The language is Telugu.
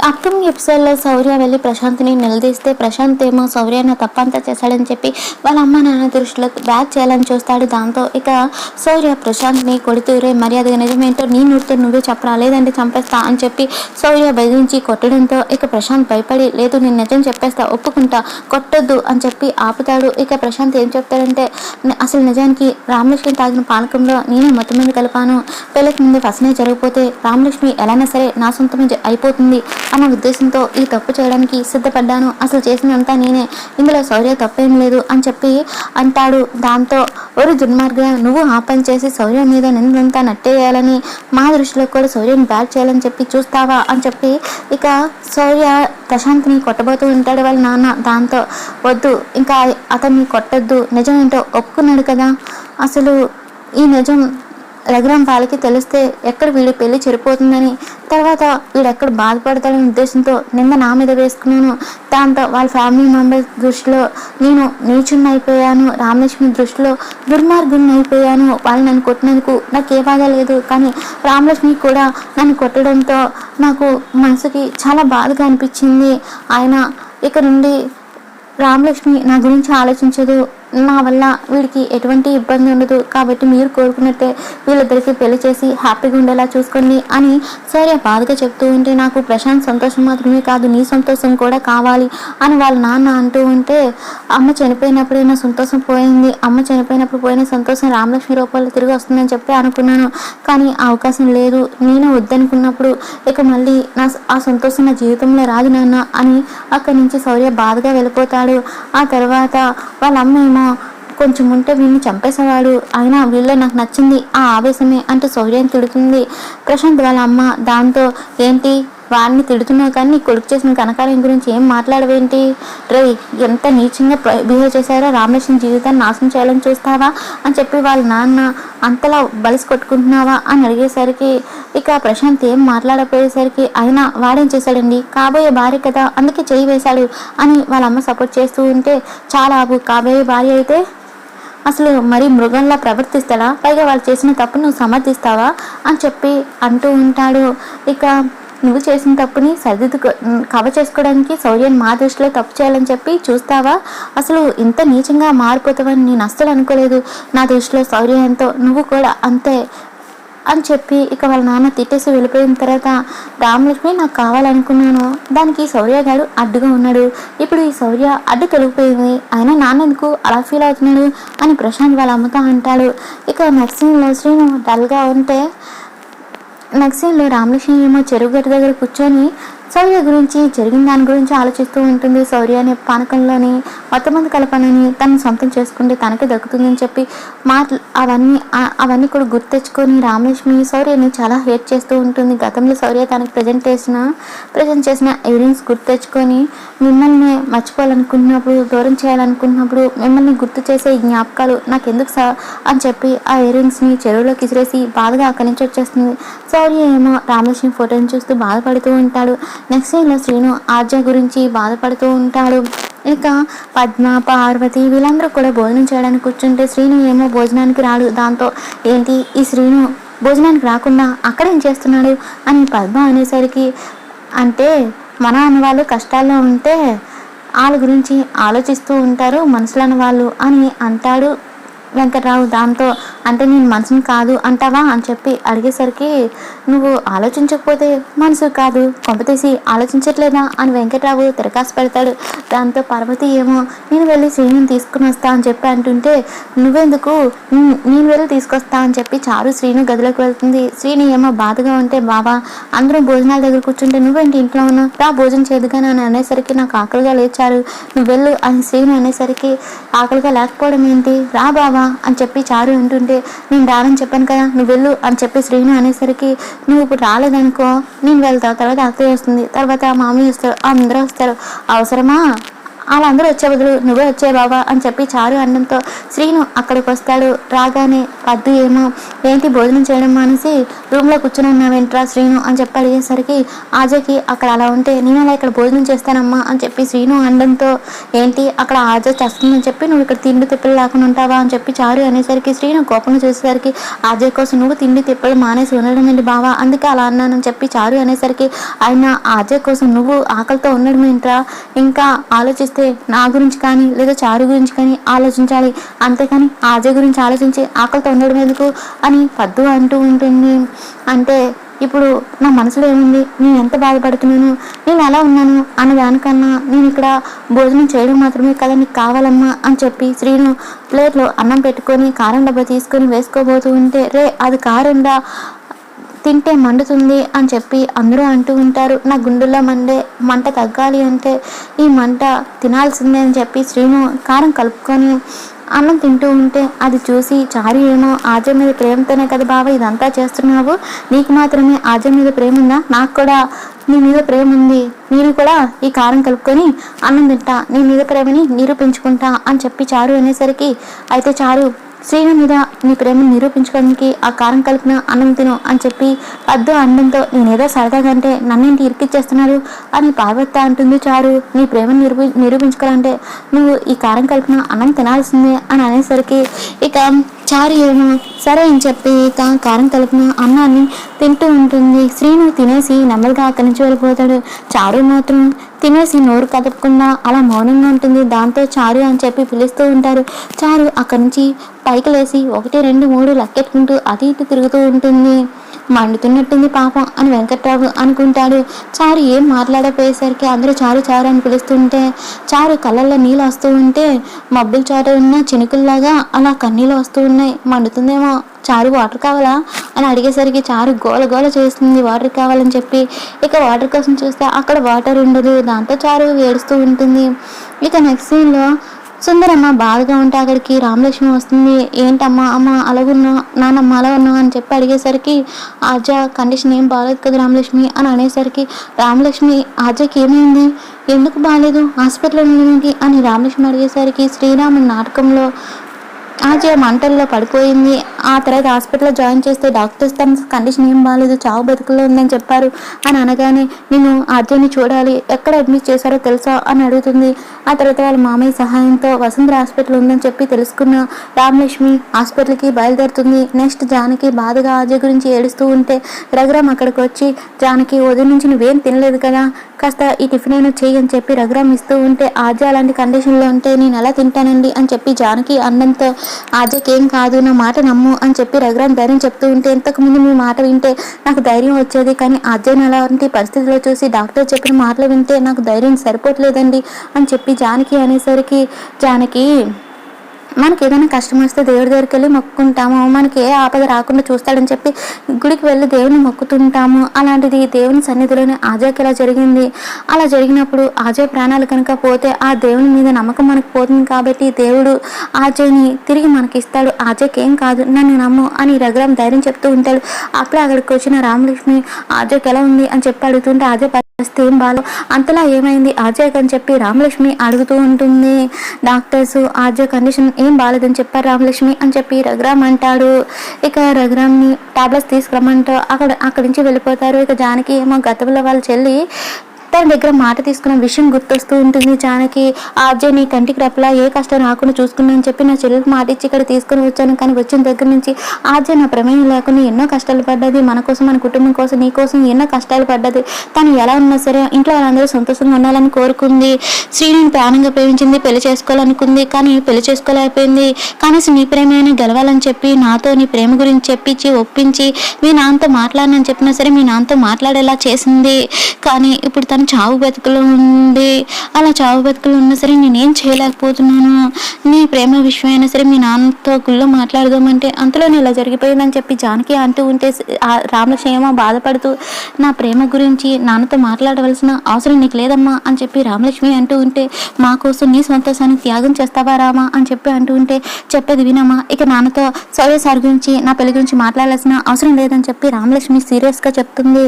అప్కమింగ్ ఎపిసోడ్లో శౌర్య వెళ్ళి ప్రశాంత్ని నిలదీస్తే ప్రశాంత్ ఏమో శౌర్య నా తప్పంతా చేశాడని చెప్పి వాళ్ళ అమ్మ నాన్న దృష్టిలో బ్యాక్ చేయాలని చూస్తాడు. దాంతో ఇక శౌర్య ప్రశాంత్ని కొడుతూరే మర్యాదగా నిజమేంటో నీ నోటితో నువ్వే చెప్పరా లేదంటే చంపేస్తా అని చెప్పి శౌర్య బెదిరించి కొట్టడంతో ఇక ప్రశాంత్ భయపడి లేదు నేను నిజం చెప్పేస్తా ఒప్పుకుంటా కొట్టొద్దు అని చెప్పి ఆపుతాడు. ఇక ప్రశాంత్ ఏం చెప్తాడంటే అసలు నిజానికి రామలక్ష్మి తాగిన పానకంలో నేనే మొత్తం మీద కలిపాను, పెళ్ళకి ముందు ఫస్ట్నే జరిగిపోతే రామలక్ష్మి ఎలానా సరే నా సొంతం అయిపోతుంది అన్న ఉద్దేశంతో ఈ తప్పు చేయడానికి సిద్ధపడ్డాను, అసలు చేసినంతా నేనే, ఇందులో శౌర్య తప్పేం లేదు అని చెప్పి అంటాడు. దాంతో ఒక దుర్మార్గ నువ్వు ఆ పని చేసి శౌర్య మీద నిందంతా నట్టేయాలని మా దృష్టిలో కూడా శౌర్యని బ్యాక్ చేయాలని చెప్పి చూస్తావా అని చెప్పి ఇక శౌర్య ప్రశాంత్ని కొట్టబోతూ ఉంటాడు వాళ్ళ నాన్న. దాంతో వద్దు ఇంకా అతన్ని కొట్టద్దు, నిజం ఏంటో ఒప్పుకున్నాడు కదా, అసలు ఈ నిజం రఘురాం వాళ్ళకి తెలిస్తే ఎక్కడ వీడి పెళ్లి చెడిపోతుందని తర్వాత వీడెక్కడ బాధపడతాడనే ఉద్దేశంతో నిన్న నా మీద వేసుకున్నాను. దాంతో వాళ్ళ ఫ్యామిలీ మెంబర్స్ దృష్టిలో నేను నీచుని అయిపోయాను, రామలక్ష్మి దృష్టిలో దుర్మార్గుని అయిపోయాను. వాళ్ళు నన్ను కొట్టినందుకు నాకు ఏ బాధ లేదు, కానీ రామలక్ష్మి కూడా నన్ను కొట్టడంతో నాకు మనసుకి చాలా బాధగా అనిపించింది. ఆయన ఇక నుండి రామలక్ష్మి నా గురించి ఆలోచించదు, నా వల్ల వీడికి ఎటువంటి ఇబ్బంది ఉండదు, కాబట్టి మీరు కోరుకున్నట్టే వీళ్ళిద్దరికి పెళ్లి చేసి హ్యాపీగా ఉండేలా చూసుకోండి అని సరే బాధగా చెప్తూ ఉంటే నాకు ప్రశాంత్ సంతోషం మాత్రమే కాదు నీ సంతోషం కూడా కావాలి అని వాళ్ళ నాన్న అంటూ ఉంటే అమ్మ చనిపోయినప్పుడే నా సంతోషం పోయింది, అమ్మ చనిపోయినప్పుడు పోయిన సంతోషం రామలక్ష్మి రూపాయలు తిరిగి వస్తుందని చెప్పి అనుకున్నాను, కానీ ఆ అవకాశం లేదు, నేను వద్దనుకున్నప్పుడు ఇక మళ్ళీ ఆ సంతోషం నా జీవితంలో రాదు నాన్న అని అక్కడి నుంచి శౌర్య బాధగా వెళ్ళిపోతాడు. ఆ తర్వాత వాళ్ళ అమ్మ ఏమో కొంచెం ఉంటే వీడిని చంపేసేవాడు, అయినా వీళ్ళలో నాకు నచ్చింది ఆ ఆవేశమే అంటూ శౌర్యాన్ని తిడుతుంది ప్రశాంత్ వాళ్ళ అమ్మ. దాంతో ఏంటి వాడిని తిడుతున్నావు కానీ నీ కొడుకు చేసిన కనకార్యం గురించి ఏం మాట్లాడవేంటి, రే ఎంత నీచంగా బిహేవ్ చేశారో రామలక్ష్మి జీవితాన్ని నాశనం చేయాలని చూస్తావా అని చెప్పి వాళ్ళ నాన్న అంతలా బలిసి కొట్టుకుంటున్నావా అని అడిగేసరికి ఇక ప్రశాంత్ ఏం మాట్లాడపోయేసరికి అయినా వాడేం చేశాడండి, కాబోయే భార్య కదా అందుకే చేయి వేశాడు అని వాళ్ళ అమ్మ సపోర్ట్ చేస్తూ ఉంటే చాలా కాబోయే భార్య అయితే అసలు మరి మృగంలా ప్రవర్తిస్తాడా, పైగా వాళ్ళు చేసిన తప్పు నువ్వు సమర్థిస్తావా అని చెప్పి అంటూ ఉంటాడు. ఇక నువ్వు చేసిన తప్పుని కవర్ చేసుకోవడానికి శౌర్యాన్ని మా దృష్టిలో తప్పు చేయాలని చెప్పి చూస్తావా, అసలు ఇంత నీచంగా మారిపోతావని నేను అస్సలు అనుకోలేదు, నా దృష్టిలో శౌర్యంతో నువ్వు కూడా అంతే అని చెప్పి ఇక వాళ్ళ నాన్న తిట్టేసి వెళ్ళిపోయిన తర్వాత రామలక్ష్మి నాకు కావాలనుకున్నాను, దానికి శౌర్య గారు అడ్డుగా ఉన్నాడు, ఇప్పుడు ఈ శౌర్య అడ్డు తొలగిపోయింది, అయినా నాన్న ఎందుకు అలా ఫీల్ అవుతున్నాడు అని ప్రశాంత్ వాళ్ళ అమ్మతో అంటాడు. ఇక నెక్స్ట్ సీన్లో శ్రీను డల్గా ఉంటే నెక్స్ట్ సీన్లో రామలక్ష్మి ఏమో చెరువు గట్టు దగ్గర కూర్చొని శౌర్య గురించి జరిగిన దాని గురించి ఆలోచిస్తూ ఉంటుంది. శౌర్య అనే పానకంలోని మొత్తం మంది కలపనని తను సొంతం చేసుకుంటే తనకే దక్కుతుందని చెప్పి అవన్నీ కూడా గుర్తు తెచ్చుకొని రామలక్ష్మి శౌర్యని చాలా హేట్ చేస్తూ ఉంటుంది. గతంలో శౌర్య తనకు ప్రజెంట్ చేసిన ఇయరింగ్స్ గుర్తు తెచ్చుకొని మిమ్మల్ని మర్చిపోవాలనుకున్నప్పుడు దూరం చేయాలనుకున్నప్పుడు మిమ్మల్ని గుర్తు చేసే ఈ జ్ఞాపకాలు నాకెందుకు సార్ అని చెప్పి ఆ ఇయరింగ్స్ని చెరువులోకి విసిరేసి బాధగా అక్కడి నుంచి వచ్చేస్తుంది. శౌర్య ఏమో రామలక్ష్మి ఫోటోని చూస్తూ బాధపడుతూ ఉంటాడు. నెక్స్ట్ సీన్లో శ్రీను ఆర్జ గురించి బాధపడుతూ ఉంటాడు. ఇక పద్మ పార్వతి వీళ్ళందరూ కూడా భోజనం చేయడానికి కూర్చుంటే శ్రీను ఏమో భోజనానికి రాడు. దాంతో ఏంటి ఈ శ్రీను భోజనానికి రాకుండా అక్కడేం చేస్తున్నాడు అని పద్మ అనేసరికి అంటే మన అన్నవాళ్ళు కష్టాల్లో ఉంటే వాళ్ళ గురించి ఆలోచిస్తూ ఉంటారు మనసులో అన్నవాళ్ళు అని అంటాడు వెంకట్రావు. దాంతో అంటే నేను మనసుని కాదు అంటావా అని చెప్పి అడిగేసరికి నువ్వు ఆలోచించకపోతే మనసు కాదు కొంపతీసి ఆలోచించట్లేదా అని వెంకట్రావు తిరకాసు పెడతాడు. దాంతో పార్వతి ఏమో నేను వెళ్ళి శ్రీని తీసుకుని వస్తా అని చెప్పి అంటుంటే నువ్వెందుకు నేను వెళ్ళి తీసుకొస్తా అని చెప్పి చారు శ్రీను గదిలోకి వెళ్తుంది. శ్రీని ఏమో బాధగా ఉంటే బాబా అందరూ భోజనాల దగ్గర కూర్చుంటే నువ్వేంటి ఇంట్లో ఉన్నావు రా భోజనం చేదుగానే అని అనేసరికి నాకు ఆకలిగా లేచారు నువ్వు వెళ్ళు అని శ్రీను అనేసరికి ఆకలిగా లేకపోవడం ఏంటి రా బాబా అని చెప్పి చారు అంటుంటే నేను రానని చెప్పాను కదా నువ్వు వెళ్ళు అని చెప్పి శ్రీను అనేసరికి నువ్వు ఇప్పుడు రాలేదనుకో నేను వెళ్తావు, తర్వాత అత్తయ్య వస్తుంది, తర్వాత మామయ్య వస్తారు, అందరూ వస్తారు, అవసరమా వాళ్ళందరూ వచ్చే బదులు నువ్వే వచ్చే బాబా అని చెప్పి చారు అనడంతో శ్రీను అక్కడికి వస్తాడు. రాగానే పద్దు ఏమో ఏంటి భోజనం చేయడం మానేసి రూమ్లో కూర్చుని ఉన్నావేంట్రా శ్రీను అని చెప్పి అడిగేసరికి ఆజకి అక్కడ అలా ఉంటే నేను అలా ఇక్కడ భోజనం చేస్తానమ్మా అని చెప్పి శ్రీను అనడంతో ఏంటి అక్కడ ఆజ చేస్తుందని చెప్పి నువ్వు ఇక్కడ తిండి తిప్పలు లేకుండా ఉంటావా అని చెప్పి చారు అనేసరికి శ్రీను కోపంగా చూసేసరికి ఆజయ్ కోసం నువ్వు తిండి తిప్పలు మానేసి ఉండడం ఏంటి బావా అందుకే అలా అన్నానని చెప్పి చారు అనేసరికి ఆయన ఆజయ్ కోసం నువ్వు ఆకలితో ఉండడం ఏంట్రా ఇంకా ఆలోచిస్తే నా గురించి కానీ లేదా చారు గురించి కానీ ఆలోచించాలి అంతేకాని ఆజయ్ గురించి ఆలోచించి ఆకలితో ఉండడం ఎందుకు అని పద్దు అంటూ ఉంటుంది. అంటే ఇప్పుడు నా మనసులో ఏముంది, నేను ఎంత బాధపడుతున్నాను, నేను ఎలా ఉన్నాను అన్న దానికన్నా నేను ఇక్కడ భోజనం చేయడం మాత్రమే కదా నీకు కావాలమ్మా అని చెప్పి శ్రీను ప్లేట్లో అన్నం పెట్టుకొని కారం డబ్బా తీసుకొని వేసుకోబోతూ ఉంటే రే అది కారండా తింటే మండుతుంది అని చెప్పి అందరూ అంటూ ఉంటారు. నా గుండెల్లో మంట తగ్గాలి అంటే ఈ మంట తినాల్సిందే అని చెప్పి శ్రీను కారం కలుపుకొని అన్నం తింటూ ఉంటే అది చూసి చారు ఏమో ఆజయ్ మీద ప్రేమతోనే కదా బావ ఇదంతా చేస్తున్నావు, నీకు మాత్రమే ఆజయ్ మీద ప్రేమ ఉందా, నాకు కూడా నీ మీద ప్రేమ ఉంది, నేను కూడా ఈ కారం కలుపుకొని అన్నం తింటా, నీ మీద ప్రేమని నిరూపించుకుంటా అని చెప్పి చారు అనేసరికి అయితే చారు శ్రీను మీద నీ ప్రేమను నిరూపించుకోవడానికి ఆ కారం కలిపిన అన్నం తిను అని చెప్పి పద్దు అనడంతో నేనేదో సరదాగా అంటే నన్నేంటి ఇరికిచ్చేస్తున్నారు అని పార్వతి అంటుంది. చారు నీ ప్రేమను నిరూపించుకోవాలంటే నువ్వు ఈ కారం కలిపిన అన్నం తినాల్సిందే అని అనేసరికి ఇక చారు ఏమో సరే అని చెప్పి ఇక కారం కలిపిన అన్నాన్ని తింటూ ఉంటుంది. శ్రీను తినేసి నెమ్మదిగా అక్కడి నుంచి వెళ్ళిపోతాడు. చారు మాత్రం తినేసి నోరు కదపకుండా అలా మౌనంగా ఉంటుంది. దాంతో చారు అని చెప్పి పిలుస్తూ ఉంటారు. చారు అక్కడి నుంచి పైకి లేసి 1 2 3 లెక్కెట్టుకుంటూ అటు ఇటు తిరుగుతూ ఉంటుంది. మండుతున్నట్టుంది పాపం అని వెంకట్రావు అనుకుంటాడు. చారు ఏం మాట్లాడపోయేసరికి అందరూ చారు చారు అని పిలుస్తుంటే చారు కళ్ళల్లో నీళ్ళు వస్తూ ఉంటే మబ్బుల చాట ఉన్న చినుకుల్లాగా అలా కన్నీళ్ళు వస్తూ ఉన్నాయి. మండుతుందేమో చారు వాటర్ కావాలా అని అడిగేసరికి చారు గోల గోల చేస్తుంది వాటర్ కావాలని చెప్పి. ఇక వాటర్ కోసం చూస్తే అక్కడ వాటర్ ఉండదు. దాంతో చారు ఏడుస్తూ ఉంటుంది. ఇక నెక్స్ట్ సీన్లో సుందరమ్మ బాధగా ఉంటే అక్కడికి రామలక్ష్మి వస్తుంది. ఏంటమ్మా అమ్మ అలాగున్నా నాన్నమ్మ అలా ఉన్నావు అని చెప్పి అడిగేసరికి ఆజా కండిషన్ ఏం బాగాలేదు కదా రామలక్ష్మి అని అనేసరికి రామలక్ష్మి ఆజాకి ఏమైంది, ఎందుకు బాగాలేదు, హాస్పిటల్లో ఉంది అని రామలక్ష్మి అడిగేసరికి శ్రీరాముని నాటకంలో ఆజయ్ మంటల్లో పడిపోయింది. ఆ తర్వాత హాస్పిటల్లో జాయిన్ చేస్తే డాక్టర్స్ తన కండిషన్ ఏం బాగాలేదు, చావు బతుకుల్లో ఉందని చెప్పారు అని అనగానే నేను ఆజయ్ని చూడాలి, ఎక్కడ అడ్మిట్ చేశారో తెలుసా అని అడుగుతుంది. ఆ తర్వాత వాళ్ళ మామయ్య సహాయంతో వసుంధర హాస్పిటల్ ఉందని చెప్పి తెలుసుకున్న రామలక్ష్మి హాస్పిటల్కి బయలుదేరుతుంది. నెక్స్ట్ జానకి బాధగా ఆజయ్ గురించి ఏడుస్తూ ఉంటే రఘురామ్ అక్కడికి వచ్చి జానకి ఉదయం నుంచి నువ్వేం తినలేదు కదా, కాస్త ఈ టిఫిన్ అయినా చెయ్యి అని చెప్పి రఘురామ్ ఇస్తూ ఉంటే ఆజయ్ అలాంటి కండిషన్లో ఉంటే నేను ఎలా తింటానండి అని చెప్పి జానకి అన్నంతో ఆజయ్కి ఏం కాదు నా మాట నమ్ము అని చెప్పి రఘురామ్ ధైర్యం చెప్తూ ఉంటే ఇంతకుముందు మీ మాట వింటే నాకు ధైర్యం వచ్చేది, కానీ అజయ్ని అలాంటి పరిస్థితిలో చూసి డాక్టర్ చెప్పిన మాటలు వింటే నాకు ధైర్యం సరిపోవట్లేదండి అని చెప్పి జానకి అనేసరికి జానకి మనకి ఏదైనా కష్టం వస్తే దేవుడి దగ్గరికి వెళ్ళి మొక్కుకుంటాము, మనకి ఏ ఆపద రాకుండా చూస్తాడని చెప్పి గుడికి వెళ్ళి దేవుని మొక్కుతుంటాము. అలాంటిది దేవుని సన్నిధిలోనే ఆజయ్కి ఇలా జరిగింది. అలా జరిగినప్పుడు ఆజయ్ ప్రాణాలు కనుక పోతే ఆ దేవుని మీద నమ్మకం మనకు పోతుంది కాబట్టి దేవుడు ఆజయ్ని తిరిగి మనకి ఇస్తాడు, ఆజయ్కి ఏం కాదు నన్ను నమ్ము అని రఘురామ్ ధైర్యం చెప్తూ ఉంటాడు. అప్పుడే అక్కడికి వచ్చిన రామలక్ష్మి ఆజయ్కి ఎలా ఉంది అని చెప్పి అడుగుతుంటే ఆజయ్ పరిస్థితి ఏం బాలో అంతలా ఏమైంది ఆజయ్కి అని చెప్పి రామలక్ష్మి అడుగుతూ ఉంటుంది. డాక్టర్స్ ఆజయ్ కండిషన్ ఏం బాలేదని చెప్పారు రామలక్ష్మి అని చెప్పి రఘురామ్ అంటాడు. ఇక రఘురామ్ని టాబ్లెట్స్ తీసుకురమ్మంటూ అక్కడి నుంచి వెళ్ళిపోతారు. ఇక జానకి ఏమో గతంలో వాళ్ళ చెల్లి తన దగ్గర మాట తీసుకున్న విషయం గుర్తొస్తూ ఉంటుంది. జానకి ఆజయ్ నీ కంటికి రెప్పలా ఏ కష్టం రాకుండా చూసుకున్నా అని చెప్పి నా చెల్లెలకు మాట ఇచ్చి ఇక్కడ తీసుకుని వచ్చాను, కానీ వచ్చిన దగ్గర నుంచి ఆజయ్ నా ప్రమేయం లేకుండా ఎన్నో కష్టాలు పడ్డది, మన కోసం మన కుటుంబం కోసం నీ కోసం ఎన్నో కష్టాలు పడ్డది, తను ఎలా ఉన్నా సరే ఇంట్లో వాళ్ళందరూ సంతోషంగా ఉండాలని కోరుకుంది, శ్రీని ప్రాణంగా ప్రేమించింది, పెళ్లి చేసుకోవాలనుకుంది కానీ పెళ్లి చేసుకోలేకపోయింది, కనీసం నీ ప్రేమైనా గెలవాలని చెప్పి నాతో నీ ప్రేమ గురించి చెప్పించి ఒప్పించి మీ నాన్నతో మాట్లాడనని చెప్పినా సరే మీ నాన్నతో మాట్లాడేలా చేసింది, కానీ ఇప్పుడు తను చావు బతుకులో ఉంది. అలా చావు బతుకులు ఉన్నా సరే నేనేం చేయలేకపోతున్నాను, నీ ప్రేమ విషయమైనా సరే మీ నాన్నతో గుళ్ళో మాట్లాడదామంటే అంతలోనే ఇలా జరిగిపోయిందని చెప్పి జానకి అంటూ ఉంటే రామలక్ష్మి ఏమో బాధపడుతూ నా ప్రేమ గురించి నాన్నతో మాట్లాడవలసిన అవసరం నీకు లేదమ్మా అని చెప్పి రామలక్ష్మి అంటూ ఉంటే మా కోసం నీ సంతోషాన్ని త్యాగం చేస్తావా రామా అని చెప్పి అంటూ ఉంటే చెప్పేది వినమ్మా, ఇక నాన్నతో సౌర్య సార్ గురించి నా పెళ్లి గురించి మాట్లాడాల్సిన అవసరం లేదని చెప్పి రామలక్ష్మి సీరియస్గా చెప్తుంది.